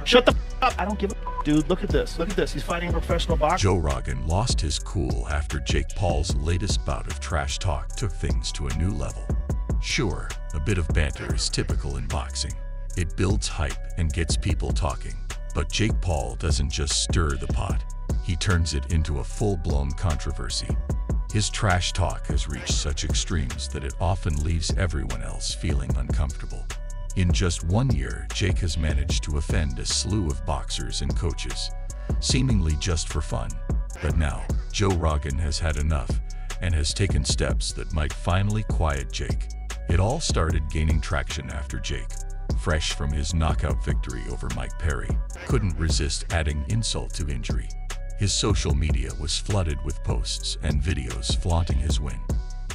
Shut the up. I don't give a dude. Look at this. Look at this. He's fighting a professional boxer. JoeRogan lost his cool after Jake Paul's latest bout of trash talk took things to a new level. Sure, a bit of banter is typical in boxing. It builds hype and gets people talking. But Jake Paul doesn't just stir the pot. He turns it into a full-blown controversy. His trash talk has reached such extremes that it often leaves everyone else feeling uncomfortable. In just 1 year, Jake has managed to offend a slew of boxers and coaches, seemingly just for fun. But now, JoeRogan has had enough and has taken steps that might finally quiet Jake. It all started gaining traction after Jake, fresh from his knockout victory over Mike Perry, couldn't resist adding insult to injury. His social media was flooded with posts and videos flaunting his win,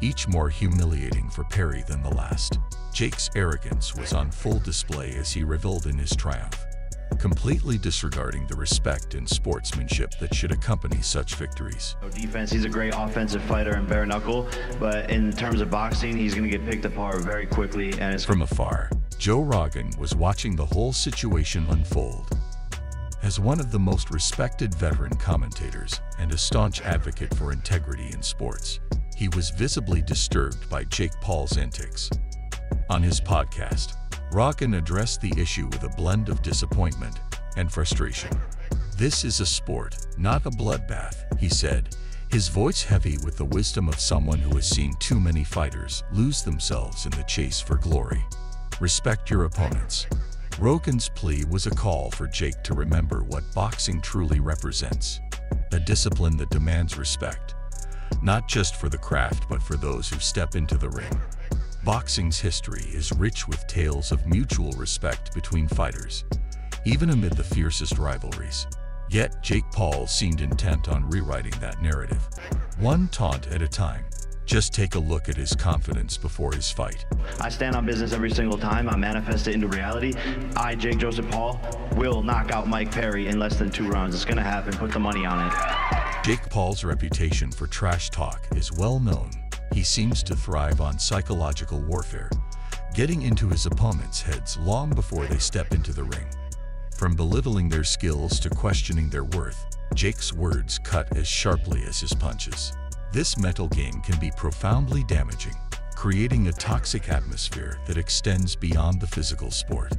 each more humiliating for Perry than the last. Jake's arrogance was on full display as he reveled in his triumph, completely disregarding the respect and sportsmanship that should accompany such victories. Defense, he's a great offensive fighter and bare knuckle, but in terms of boxing, he's going to get picked apart very quickly. And it's from afar, JoeRogan was watching the whole situation unfold. As one of the most respected veteran commentators and a staunch advocate for integrity in sports, he was visibly disturbed by Jake Paul's antics. On his podcast, Rogan addressed the issue with a blend of disappointment and frustration. "This is a sport, not a bloodbath," he said, his voice heavy with the wisdom of someone who has seen too many fighters lose themselves in the chase for glory. "Respect your opponents." Rogan's plea was a call for Jake to remember what boxing truly represents, a discipline that demands respect, not just for the craft but for those who step into the ring. Boxing's history is rich with tales of mutual respect between fighters, even amid the fiercest rivalries. Yet Jake Paul seemed intent on rewriting that narrative, one taunt at a time. Just take a look at his confidence before his fight. "I stand on business every single time. I manifest it into reality. I, Jake Joseph Paul, will knock out Mike Perry in less than 2 rounds. It's going to happen. Put the money on it." Jake Paul's reputation for trash talk is well known. He seems to thrive on psychological warfare, getting into his opponents' heads long before they step into the ring. From belittling their skills to questioning their worth, Jake's words cut as sharply as his punches. This mental game can be profoundly damaging, creating a toxic atmosphere that extends beyond the physical sport.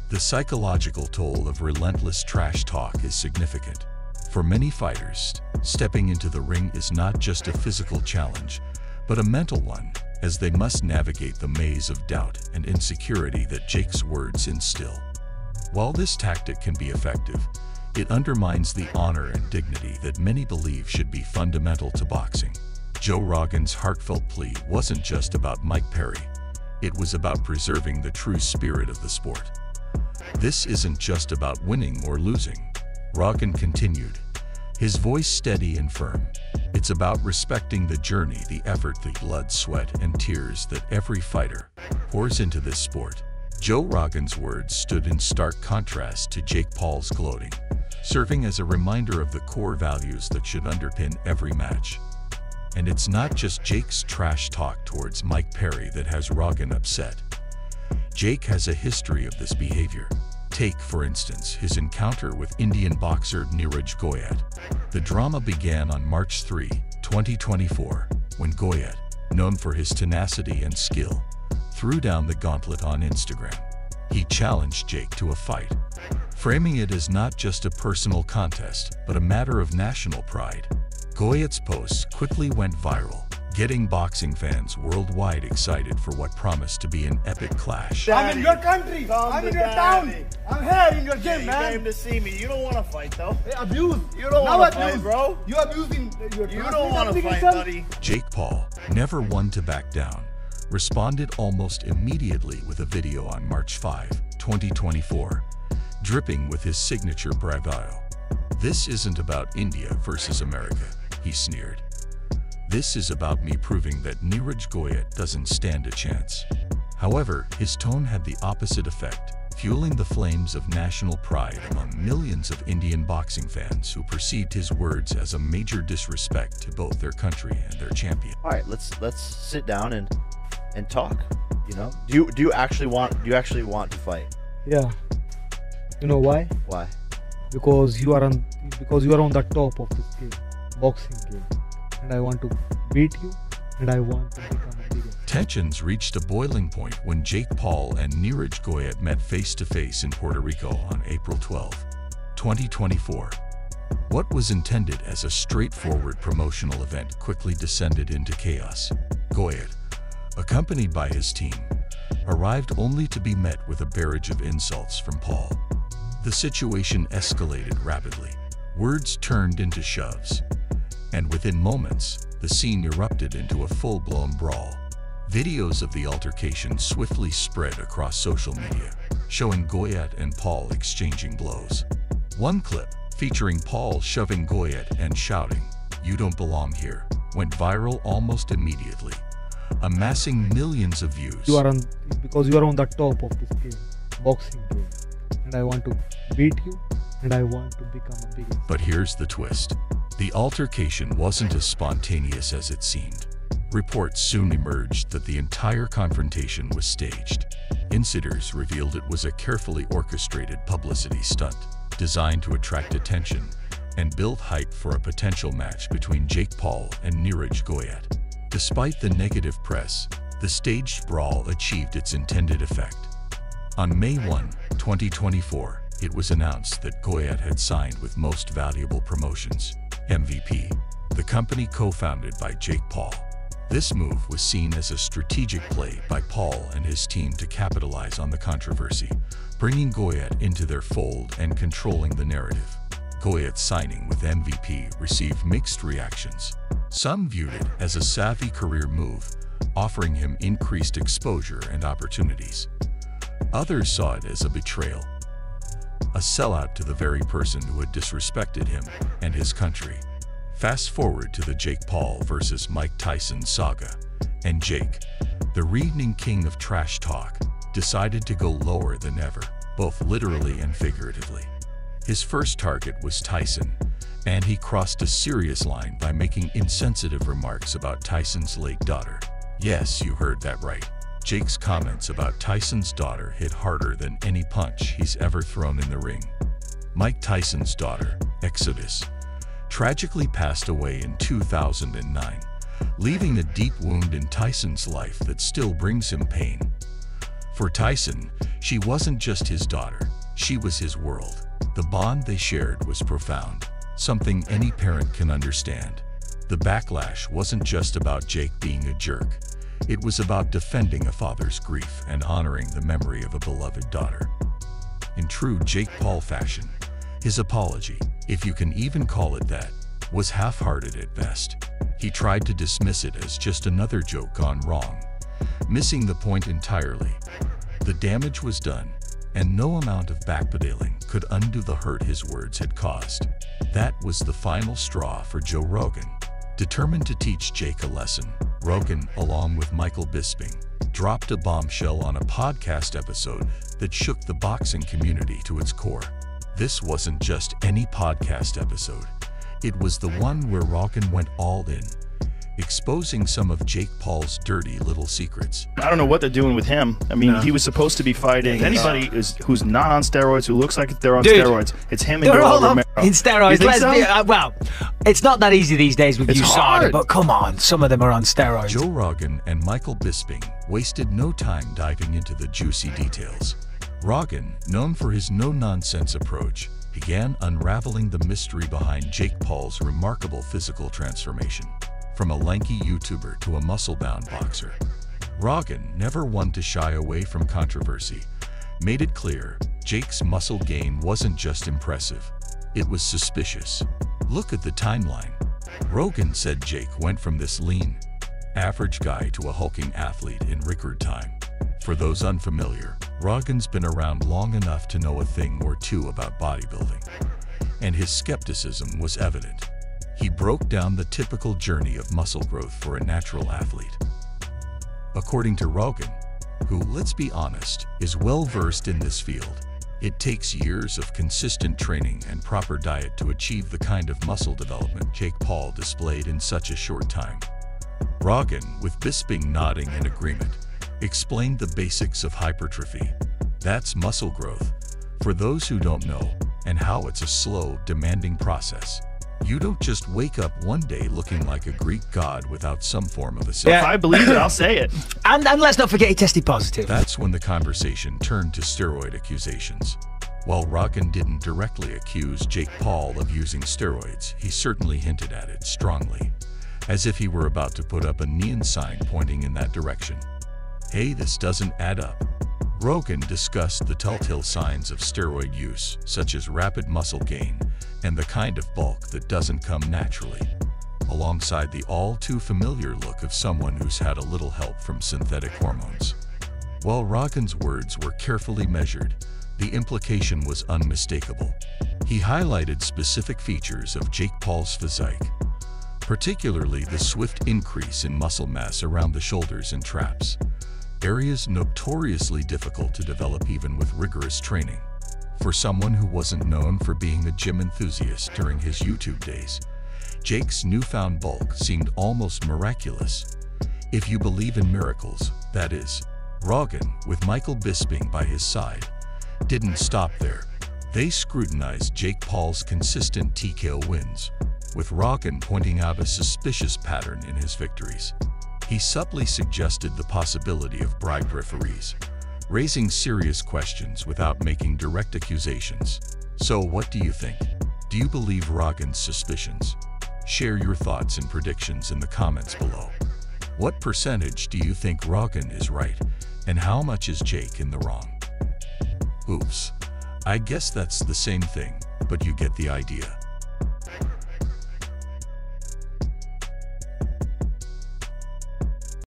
The psychological toll of relentless trash talk is significant. For many fighters, stepping into the ring is not just a physical challenge, but a mental one, as they must navigate the maze of doubt and insecurity that Jake's words instill. While this tactic can be effective, it undermines the honor and dignity that many believe should be fundamental to boxing. JoeRogan's heartfelt plea wasn't just about Mike Perry. It was about preserving the true spirit of the sport. "This isn't just about winning or losing," Rogan continued, his voice steady and firm. "It's about respecting the journey, the effort, the blood, sweat, and tears that every fighter pours into this sport." JoeRogan's words stood in stark contrast to Jake Paul's gloating, serving as a reminder of the core values that should underpin every match. And it's not just Jake's trash talk towards Mike Perry that has Rogan upset. Jake has a history of this behavior. Take, for instance, his encounter with Indian boxer Neeraj Goyat. The drama began on March 3, 2024, when Goyat, known for his tenacity and skill, threw down the gauntlet on Instagram. He challenged Jake to a fight, framing it as not just a personal contest, but a matter of national pride. Goyat's post quickly went viral, getting boxing fans worldwide excited for what promised to be an epic clash. I'm in your country. I'm in your town. I'm here in your gym, man. You came to see me. You don't want to fight, though. Hey, abuse. You don't want to fight, bro. You abusing your. You don't want to fight, buddy. Jake Paul, never one to back down, responded almost immediately with a video on March 5, 2024, dripping with his signature bravado. "This isn't about India versus America," he sneered. "This is about me proving that Neeraj Goyat doesn't stand a chance." However, his tone had the opposite effect, fueling the flames of national pride among millions of Indian boxing fans who perceived his words as a major disrespect to both their country and their champion. All right, let's sit down and talk. You know, do you actually want to fight? Yeah. You know why? Why? Because you are on the top of this game, boxing game, and I want to beat you, and I want to become a bigger. Tensions reached a boiling point when JakePaul and Neeraj Goyat met face-to-face in Puerto Rico on April 12, 2024. What was intended as a straightforward promotional event quickly descended into chaos. Goyat, accompanied by his team, arrived only to be met with a barrage of insults from Paul. The situation escalated rapidly. Words turned into shoves, and within moments, the scene erupted into a full-blown brawl. Videos of the altercation swiftly spread across social media, showing Goyat and Paul exchanging blows. One clip, featuring Paul shoving Goyat and shouting, "You don't belong here," went viral almost immediately, amassing millions of views. Because you are on the top of this game, boxing game, and I want to beat you, and I want to become a bigger. But here's the twist. The altercation wasn't as spontaneous as it seemed. Reports soon emerged that the entire confrontation was staged. Insiders revealed it was a carefully orchestrated publicity stunt designed to attract attention and build hype for a potential match between JakePaul and Neeraj Goyat. Despite the negative press, the staged brawl achieved its intended effect. On May 1, 2024, it was announced that Goyat had signed with Most Valuable Promotions, MVP, the company co-founded by JakePaul. This move was seen as a strategic play by Paul and his team to capitalize on the controversy, bringing Goyat into their fold and controlling the narrative. Goyat's signing with MVP received mixed reactions. Some viewed it as a savvy career move, offering him increased exposure and opportunities. Others saw it as a betrayal, a sellout to the very person who had disrespected him and his country. Fast forward to the JakePaul versus Mike Tyson saga, and Jake, the reigning king of trash talk, decided to go lower than ever, both literally and figuratively. His first target was Tyson, and he crossed a serious line by making insensitive remarks about Tyson's late daughter. Yes, you heard that right. Jake's comments about Tyson's daughter hit harder than any punch he's ever thrown in the ring. Mike Tyson's daughter, Exodus, tragically passed away in 2009, leaving a deep wound in Tyson's life that still brings him pain. For Tyson, she wasn't just his daughter, she was his world. The bond they shared was profound, something any parent can understand. The backlash wasn't just about Jake being a jerk. It was about defending a father's grief and honoring the memory of a beloved daughter. In true JakePaul fashion, his apology, if you can even call it that, was half-hearted at best. He tried to dismiss it as just another joke gone wrong, missing the point entirely. The damage was done, and no amount of backpedaling could undo the hurt his words had caused. That was the final straw for JoeRogan. Determined to teach Jake a lesson, Rogan, along with Michael Bisping, dropped a bombshell on a podcast episode that shook the boxing community to its core. This wasn't just any podcast episode. It was the one where Rogan went all in, exposing some of JakePaul's dirty little secrets. I don't know what they're doing with him. I mean, he was supposed to be fighting anybody who's not on steroids, who looks like they're on steroids. It's him and they're all Romero. in steroids. Well, it's not that easy these days with USADA, but come on, some of them are on steroids. JoeRogan and Michael Bisping wasted no time diving into the juicy details. Rogan, known for his no-nonsense approach, began unraveling the mystery behind JakePaul's remarkable physical transformation. From a lanky YouTuber to a muscle-bound boxer, Rogan, never one to shy away from controversy, made it clear Jake's muscle gain wasn't just impressive, it was suspicious. Look at the timeline. Rogan said Jake went from this lean, average guy to a hulking athlete in record time. For those unfamiliar, Rogan's been around long enough to know a thing or two about bodybuilding, and his skepticism was evident. He broke down the typical journey of muscle growth for a natural athlete. According to Rogan, who, let's be honest, is well-versed in this field, it takes years of consistent training and proper diet to achieve the kind of muscle development JakePaul displayed in such a short time. Rogan, with Bisping nodding in agreement, explained the basics of hypertrophy. That's muscle growth. For those who don't know, and how it's a slow, demanding process, you don't just wake up one day looking like a Greek god without some form of a If I believe it, I'll say it. And let's not forget he tested positive. That's when the conversation turned to steroid accusations. While Rogan didn't directly accuse JakePaul of using steroids, he certainly hinted at it strongly, as if he were about to put up a neon sign pointing in that direction. Hey, this doesn't add up. Rogan discussed the telltale signs of steroid use, such as rapid muscle gain and the kind of bulk that doesn't come naturally, alongside the all-too-familiar look of someone who's had a little help from synthetic hormones. While Rogan's words were carefully measured, the implication was unmistakable. He highlighted specific features of JakePaul's physique, particularly the swift increase in muscle mass around the shoulders and traps, areas notoriously difficult to develop even with rigorous training. For someone who wasn't known for being a gym enthusiast during his YouTube days, Jake's newfound bulk seemed almost miraculous. If you believe in miracles, that is. Rogan, with Michael Bisping by his side, didn't stop there. They scrutinized JakePaul's consistent TKO wins, with Rogan pointing out a suspicious pattern in his victories. He subtly suggested the possibility of bribed referees, raising serious questions without making direct accusations. So what do you think? Do you believe Rogan's suspicions? Share your thoughts and predictions in the comments below. What percentage do you think Rogan is right, and how much is Jake in the wrong? Oops. I guess that's the same thing, but you get the idea.